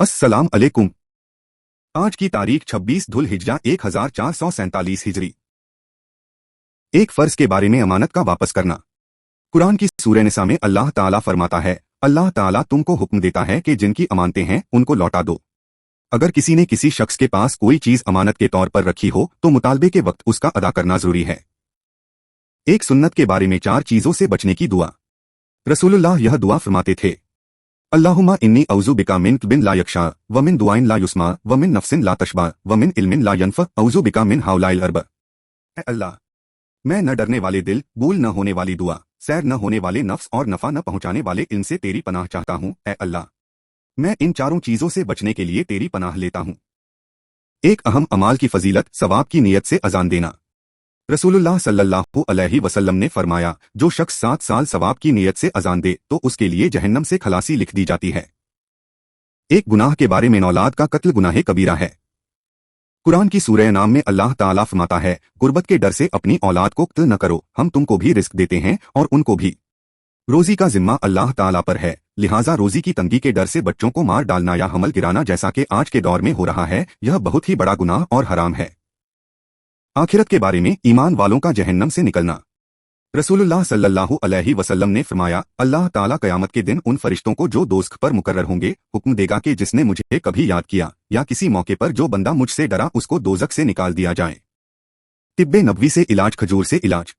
अस्सलाम अलैकुम। आज की तारीख 26 धुल हिज्जा 1447 हिजरी। एक फर्ज के बारे में अमानत का वापस करना। कुरान की सूरह निसा में अल्लाह ताला फरमाता है, अल्लाह ताला तुमको हुक्म देता है कि जिनकी अमानतें हैं उनको लौटा दो। अगर किसी ने किसी शख्स के पास कोई चीज अमानत के तौर पर रखी हो तो मुतालबे के वक्त उसका अदा करना जरूरी है। एक सुन्नत के बारे में 4 चीजों से बचने की दुआ। रसूलुल्लाह यह दुआ फरमाते थे, अल्लाहुम्मा इन्नी औज़ु बिका मिन बिन ला यक्शा व मिन दुआइन ला युस्मा व मिन नफ्सिन ला तशबा व मिन इल्मिन ला यनफ़ औज़ु बिका मिन हाउलाइल अर्ब। ऐ अल्लाह, मैं न डरने वाले दिल, भूल न होने वाली दुआ, सैर न होने वाले नफ्स और नफा न पहुंचाने वाले इल्म से तेरी पनाह चाहता हूँ। ऐ अल्लाह, मैं इन 4 चीजों से बचने के लिए तेरी पनाह लेता हूँ। एक अहम अमाल की फजीलत, सवाब की नीयत से अजान देना। रसूलुल्लाह सल्लल्लाहु अलैहि वसल्लम ने फरमाया, जो शख्स 7 साल सवाब की नीयत से अजान दे तो उसके लिए जहन्नम से खलासी लिख दी जाती है। एक गुनाह के बारे में, औलाद का कत्ल गुनाह कबीरा है। कुरान की सूरह नाम में अल्लाह ताला फरमाता है, गुर्बत के डर से अपनी औलाद को कत्ल न करो, हम तुमको भी रिस्क देते हैं और उनको भी। रोजी का जिम्मा अल्लाह ताला पर है, लिहाजा रोजी की तंगी के डर से बच्चों को मार डालना या हमल गिराना जैसा कि आज के दौर में हो रहा है, यह बहुत ही बड़ा गुनाह और हराम है। आखिरत के बारे में, ईमान वालों का जहन्नम से निकलना। रसूलुल्लाह सल्लल्लाहु अलैहि वसल्लम ने फरमाया, अल्लाह ताला क़यामत के दिन उन फरिश्तों को जो दोज़ख पर मुकर्रर होंगे हुक्म देगा कि जिसने मुझे कभी याद किया या किसी मौके पर जो बंदा मुझसे डरा उसको दोज़ख से निकाल दिया जाए। तिब्बे नबवी से इलाज, खजूर से इलाज।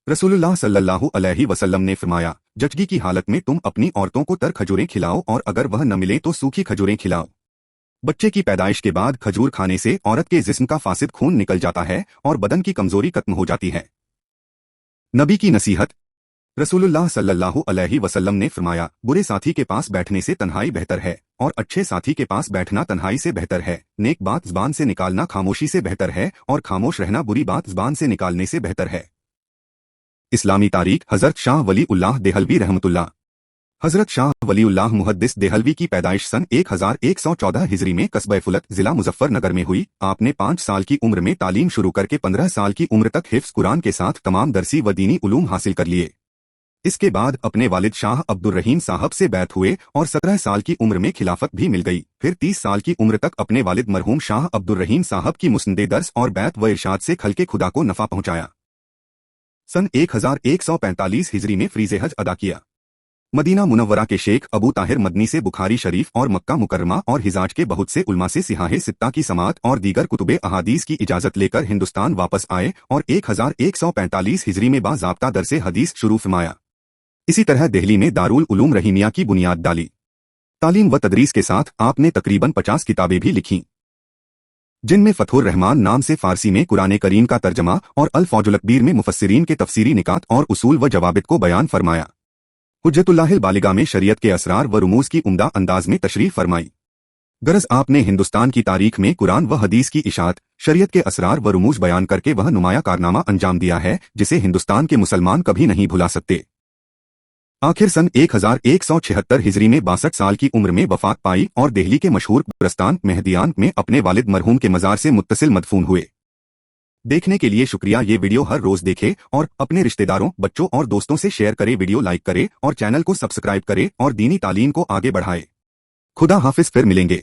रसूलुल्लाह सल्लल्लाहु अलैहि वसल्लम ने फरमाया, जचगी की हालत में तुम अपनी औरतों को तर खजूरें खिलाओ और अगर वह न मिले तो सूखी खजूरें खिलाओ। बच्चे की पैदाइश के बाद खजूर खाने से औरत के जिस्म का फासिद खून निकल जाता है और बदन की कमजोरी खत्म हो जाती है। नबी की नसीहत। रसूलुल्लाह सल्लल्लाहु अलैहि वसल्लम ने फरमाया, बुरे साथी के पास बैठने से तन्हाई बेहतर है और अच्छे साथी के पास बैठना तन्हाई से बेहतर है। नेक बात ज़बान से निकालना खामोशी से बेहतर है और खामोश रहना बुरी बात ज़बान से निकालने से बेहतर है। इस्लामी तारीख। हज़रत शाह वली उल्लाह देहलवी रहमतुल्लाह। हज़रत शाह वलीउल्लाह मुहद्दिस देहलवी की पैदाइश सन 1114 हिजरी में कस्बा फुलत जिला मुजफ्फरनगर में हुई। आपने 5 साल की उम्र में तालीम शुरू करके 15 साल की उम्र तक हिफ्ज़ कुरान के साथ तमाम दरसी व दीनी उलूम हासिल कर लिए। इसके बाद अपने वालिद शाह अब्दुर्रहीम साहब से बैत हुए और 17 साल की उम्र में खिलाफत भी मिल गई। फिर 30 साल की उम्र तक अपने वालिद मरहूम शाह अब्दुर्रहीम साहब की मुस्नदे दर्स और बैत व इरशाद से खल्के खुदा को नफा पहुंचाया। सन 1145 हिजरी में फ्रीज़े हज अदा किया। मदीना मुनव्वरा के शेख अबू ताहिर मदनी से बुखारी शरीफ और मक्का मुकर्रमा और हिजाज के बहुत से उलमा से सिहाहे सित्ता की समात और दीगर कुतुबे अहादीस की इजाजत लेकर हिंदुस्तान वापस आए और 1145 हिजरी में बाज़ाब्ता दरसे हदीस शुरू फरमाया। इसी तरह दिल्ली में दारुल उलूम रहीमिया की बुनियाद डाली। तालीम व तदरीस के साथ आपने तकरीबन 50 किताबें भी लिखीं, जिनमें फतहुर रहमान नाम से फारसी में कुरान करीम का तर्जमा और अल फौजुल कबीर में मुफस्सिरीन के तफसीरी निकात और उसूल व जवाबित को बयान फरमाया। हुज्जतुल्लाहिल बालिगा में शरीयत के असरार व रुमूज़ की उम्दा अंदाज में तशरीह फरमाई। गरज आपने हिंदुस्तान की तारीख में कुरान व हदीस की इशात, शरीयत के असरार व रुमूज़ बयान करके वह नुमाया कारनामा अंजाम दिया है जिसे हिंदुस्तान के मुसलमान कभी नहीं भुला सकते। आखिर सन 1176 हिजरी में 62 साल की उम्र में वफात पाई और दिल्ली के मशहूर कब्रिस्तान मेहदियान में अपने वालिद मरहूम के मज़ार से मुत्तसिल मदफून हुए। देखने के लिए शुक्रिया। ये वीडियो हर रोज देखें और अपने रिश्तेदारों, बच्चों और दोस्तों से शेयर करें। वीडियो लाइक करें और चैनल को सब्सक्राइब करें और दीनी तालीम को आगे बढ़ाएं। खुदा हाफिज। फिर मिलेंगे।